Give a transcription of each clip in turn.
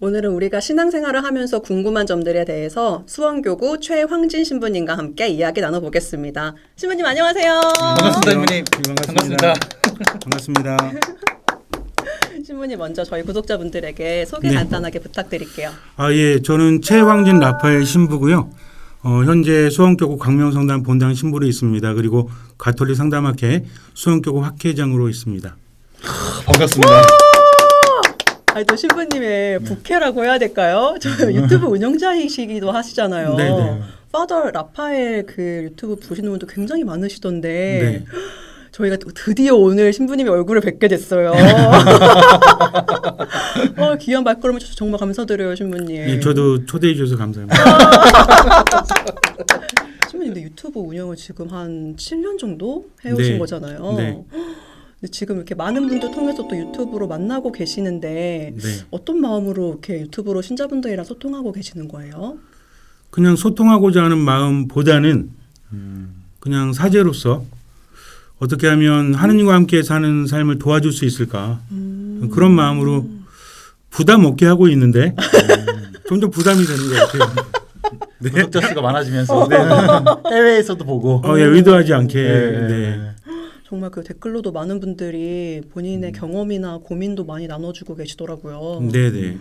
오늘은 우리가 신앙생활을 하면서 궁금한 점들에 대해서 수원교구 최황진 신부님과 함께 이야기 나눠보겠습니다. 신부님 안녕하세요. 반갑습니다, 이모님. 반갑습니다. 반갑습니다. 신부님 먼저 저희 구독자분들에게 소개 간단하게 부탁드릴게요. 예, 저는 최황진 라파엘 신부고요. 현재 수원교구 광명성당 본당 신부로 있습니다. 그리고 가톨릭 상담학회 수원교구 학회장으로 있습니다. 반갑습니다. 아니 또 신부님의 부캐라고 해야 될까요? 저 유튜브 운영자이시기도 하시잖아요. 네네. 파더 라파엘 그 유튜브 보시는 분도 굉장히 많으시던데 네. 저희가 드디어 오늘 신부님의 얼굴을 뵙게 됐어요. 귀한 발걸음 주셔서 정말 감사드려요, 신부님. 예, 저도 초대해 주셔서 감사합니다. 신부님 근데 유튜브 운영을 지금 한 7년 정도 해오신 네. 거잖아요. 네. 근데 지금 이렇게 많은 분들 통해서 또 유튜브로 만나고 계시는데 네. 어떤 마음으로 이렇게 유튜브로 신자분들이랑 소통하고 계시는 거예요? 그냥 소통하고자 하는 마음보다는 그냥 사제로서 어떻게 하면 하느님과 함께 사는 삶을 도와줄 수 있을까 그런 마음으로 부담 없게 하고 있는데 점점 부담이 되는 것 같아요. 네. 구독자 수가 많아지면서 해외에서도 보고. 예, 의도하지 않게. 네. 정말 그 댓글로도 많은 분들이 본인의 경험이나 고민도 많이 나눠주고 계시더라고요. 네네.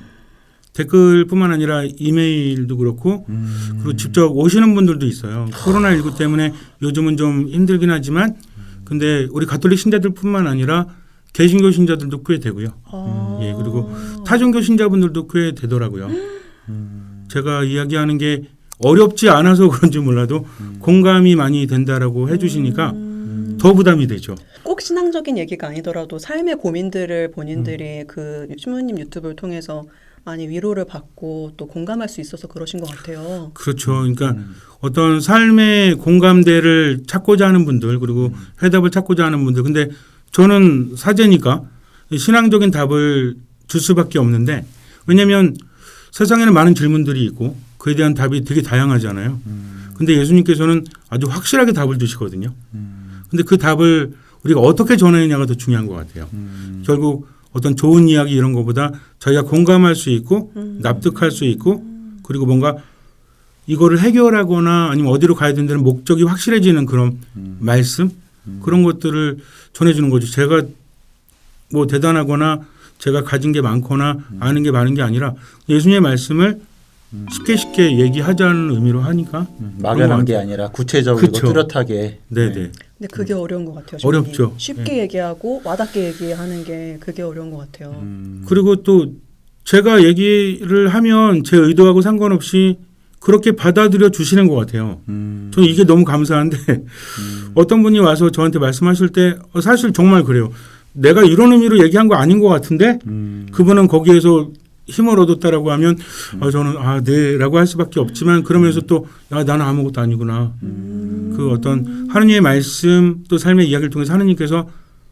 댓글뿐만 아니라 이메일도 그렇고 그리고 직접 오시는 분들도 있어요. 코로나19 때문에 요즘은 좀 힘들긴 하지만 근데 우리 가톨릭 신자들뿐만 아니라 개신교 신자들도 꽤 되고요. 예, 그리고 타종교 신자분들도 꽤 되더라고요. 제가 이야기하는 게 어렵지 않아서 그런지 몰라도 공감이 많이 된다라고 해주시니까 더 부담이 되죠. 꼭 신앙적인 얘기가 아니더라도 삶의 고민들을 본인들이 그 신부님 유튜브를 통해서 많이 위로를 받고 또 공감할 수 있어서 그러신 것 같아요. 그렇죠. 그러니까 어떤 삶의 공감대를 찾고자 하는 분들 그리고 해답을 찾고자 하는 분들. 근데 저는 사제니까 신앙적인 답을 줄 수밖에 없는데 왜냐하면 세상에는 많은 질문들이 있고 그에 대한 답이 되게 다양하잖아요. 근데 예수님께서는 아주 확실하게 답을 주시거든요. 근데 그 답을 우리가 어떻게 전하느냐가 더 중요한 것 같아요. 결국 어떤 좋은 이야기 이런 것보다 저희가 공감할 수 있고 납득할 수 있고 그리고 뭔가 이거를 해결하거나 아니면 어디로 가야 된다는 목적이 확실해지는 그런 말씀 그런 것들을 전해주는 거죠. 제가 뭐 대단하거나 제가 가진 게 많거나 아는 게 많은 게 아니라 예수님의 말씀을 쉽게 얘기하자는 의미로 하니까 막연한 게 아니라 구체적이고 그쵸. 뚜렷하게. 네네. 근데 그게 어려운 것 같아요. 어렵죠. 쉽게 얘기하고 와닿게 얘기하는 게 그게 어려운 것 같아요. 그리고 또 제가 얘기를 하면 제 의도하고 상관없이 그렇게 받아들여 주시는 것 같아요. 저는 이게 너무 감사한데 어떤 분이 와서 저한테 말씀하실 때 사실 정말 그래요. 내가 이런 의미로 얘기한 거 아닌 것 같은데 그분은 거기에서 힘을 얻었다라고 하면 저는 네라고 할 수밖에 없지만 그러면서 또 나는 아무것도 아니구나. 그 어떤 하느님의 말씀 또 삶의 이야기를 통해서 하느님께서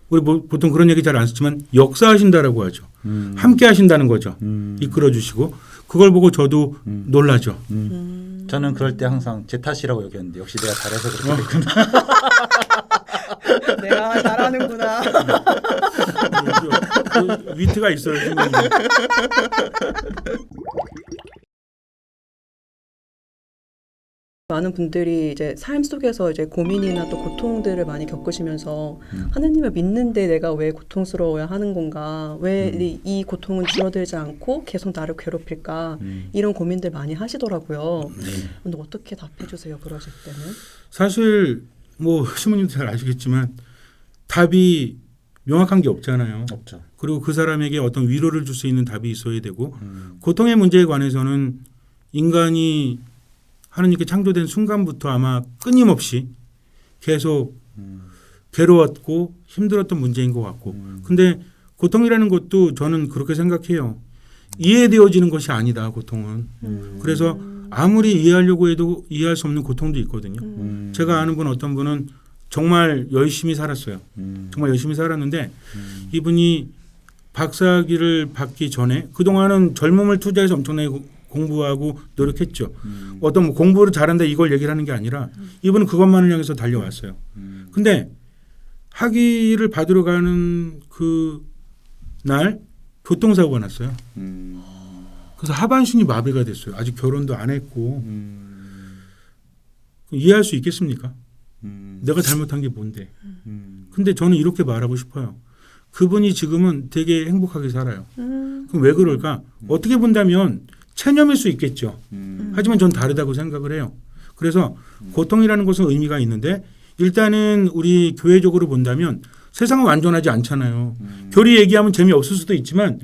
우리 보통 그런 얘기 잘 안 쓰지만 역사하신다라고 하죠. 함께 하신다는 거죠. 이끌어 주시고 그걸 보고 저도 놀라죠. 저는 그럴 때 항상 제 탓이라고 여겼는데 역시 내가 잘해서 그렇게 됐구나. 내가 잘하는구나. 위트가 있어요. 많은 분들이 이제 삶 속에서 이제 고민이나 또 고통들을 많이 겪으시면서 하느님을 믿는데 내가 왜 고통스러워야 하는 건가? 왜 이 고통은 줄어들지 않고 계속 나를 괴롭힐까? 이런 고민들 많이 하시더라고요. 근데 어떻게 답해 주세요? 그러실 때는? 사실 뭐 신부님도 잘 아시겠지만 답이 명확한 게 없잖아요. 없죠. 그리고 그 사람에게 어떤 위로를 줄 수 있는 답이 있어야 되고 고통의 문제에 관해서는 인간이 하느님께 창조된 순간부터 아마 끊임없이 계속 괴로웠고 힘들었던 문제인 것 같고 근데 고통이라는 것도 저는 그렇게 생각해요. 이해되어지는 것이 아니다 고통은. 그래서 아무리 이해하려고 해도 이해할 수 없는 고통도 있거든요. 제가 아는 분 어떤 분은 정말 열심히 살았어요. 정말 열심히 살았는데 이분이 박사학위를 받기 전에 그동안은 젊음을 투자해서 엄청나게 공부하고 노력했죠. 어떤 뭐 공부를 잘한다 이걸 얘기를 하는 게 아니라 이분은 그것만을 향해서 달려왔어요. 근데 학위를 받으러 가는 그 날 교통사고가 났어요. 그래서 하반신이 마비가 됐어요. 아직 결혼도 안 했고 이해할 수 있겠습니까? 내가 잘못한 게 뭔데? 근데 저는 이렇게 말하고 싶어요. 그분이 지금은 되게 행복하게 살아요. 그럼 왜 그럴까? 어떻게 본다면 체념일 수 있겠죠. 하지만 전 다르다고 생각을 해요. 그래서 고통이라는 것은 의미가 있는데 일단은 우리 교회적으로 본다면 세상은 완전하지 않잖아요. 교리 얘기하면 재미없을 수도 있지만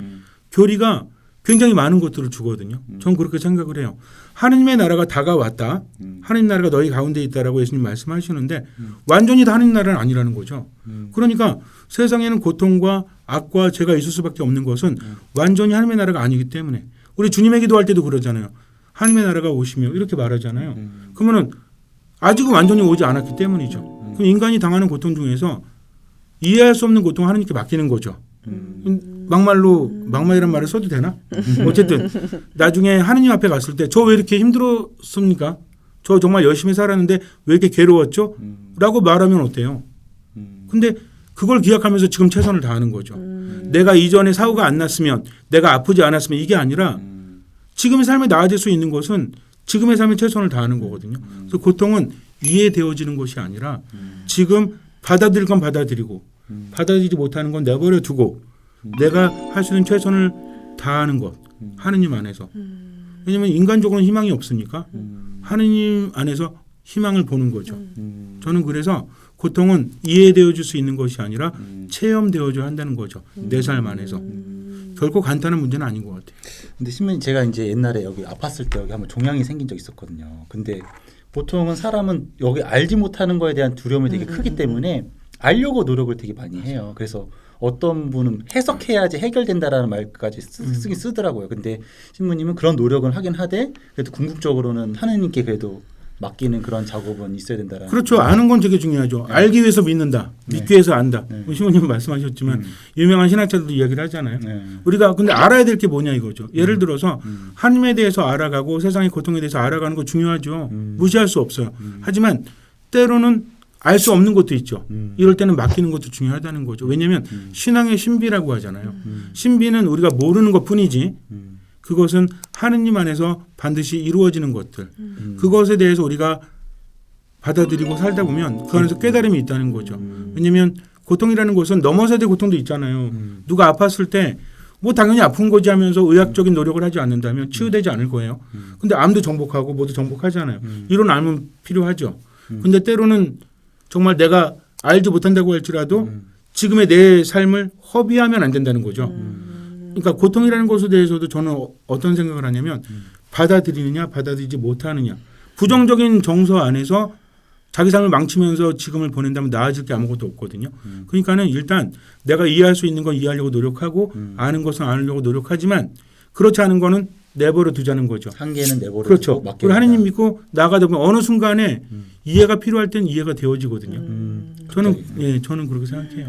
교리가 굉장히 많은 것들을 주거든요. 전 그렇게 생각을 해요. 하느님의 나라가 다가왔다. 하느님 나라가 너희 가운데 있다라고 예수님 말씀하시는데 완전히 다 하느님 나라는 아니라는 거죠. 그러니까 세상에는 고통과 악과 죄가 있을 수밖에 없는 것은 완전히 하느님의 나라가 아니기 때문에 우리 주님의 기도할 때도 그러잖아요. 하느님의 나라가 오시며 이렇게 말하잖아요. 그러면은 아직은 완전히 오지 않았기 때문이죠. 그럼 인간이 당하는 고통 중에서 이해할 수 없는 고통 하느님께 맡기는 거죠. 막말이란 말을 써도 되나? 어쨌든 나중에 하느님 앞에 갔을 때 저 왜 이렇게 힘들었습니까? 저 정말 열심히 살았는데 왜 이렇게 괴로웠죠? 라고 말하면 어때요? 근데 그걸 기약하면서 지금 최선을 다하는 거죠. 내가 이전에 사고가 안 났으면 내가 아프지 않았으면 이게 아니라 지금의 삶에 나아질 수 있는 것은 지금의 삶에 최선을 다하는 거거든요. 그래서 고통은 이해되어지는 것이 아니라 지금 받아들일 건 받아들이고 받아들이지 못하는 건 내버려 두고 내가 할 수 있는 최선을 다하는 것 하느님 안에서. 왜냐하면 인간적으로는 희망이 없으니까 하느님 안에서 희망을 보는 거죠. 저는 그래서 고통은 이해되어질 수 있는 것이 아니라 체험되어져야 한다는 거죠. 내 삶 안에서. 결코 간단한 문제는 아닌 것 같아요. 근데 신부님 제가 이제 옛날에 여기 아팠을 때 여기 한번 종양이 생긴 적 있었거든요. 근데 보통은 사람은 여기 알지 못하는 거에 대한 두려움이 되게 크기 때문에 알려고 노력을 되게 많이 해요. 그래서 어떤 분은 해석해야지 해결된다라는 말까지 쓰긴 쓰더라고요. 근데 신부님은 그런 노력은 하긴 하되 그래도 궁극적으로는 하느님께 그래도 맡기는 그런 작업은 있어야 된다라는. 그렇죠. 아는 건 되게 중요하죠. 네. 알기 위해서 믿는다. 믿기 네. 위해서 안다. 네. 신부님 말씀하셨지만 유명한 신학자들도 이야기를 하잖아요. 네. 우리가 근데 알아야 될 게 뭐냐 이거죠. 예를 들어서 하나님에 대해서 알아가고 세상의 고통에 대해서 알아가는 거 중요하죠. 무시할 수 없어요. 하지만 때로는 알 수 없는 것도 있죠. 이럴 때는 맡기는 것도 중요하다는 거죠. 왜냐하면 신앙의 신비라고 하잖아요. 신비는 우리가 모르는 것뿐이지 그것은 하느님 안에서 반드시 이루어지는 것들. 그것에 대해서 우리가 받아들이고 살다 보면 그 안에서 깨달음이 있다는 거죠. 왜냐하면 고통이라는 것은 넘어서야 될 고통도 있잖아요. 누가 아팠을 때 뭐 당연히 아픈 거지 하면서 의학적인 노력을 하지 않는다면 치유되지 않을 거예요. 근데 암도 정복하고 모두 정복하잖아요. 이런 암은 필요하죠. 근데 때로는 정말 내가 알지 못한다고 할지라도 지금의 내 삶을 허비하면 안 된다는 거죠. 그러니까 고통이라는 것에 대해서도 저는 어떤 생각을 하냐면 받아들이느냐 받아들이지 못하느냐. 부정적인 정서 안에서 자기 삶을 망치면서 지금을 보낸다면 나아질 게 아무것도 없거든요. 그러니까는 일단 내가 이해할 수 있는 건 이해하려고 노력하고 아는 것은 아느려고 노력하지만 그렇지 않은 거는 내버려 두자는 거죠. 한계는 내버려 그렇죠. 두고 우리 하느님 믿고 나가다 보면 어느 순간에 이해가 필요할 땐 이해가 되어지거든요. 저는 그렇게 생각해요.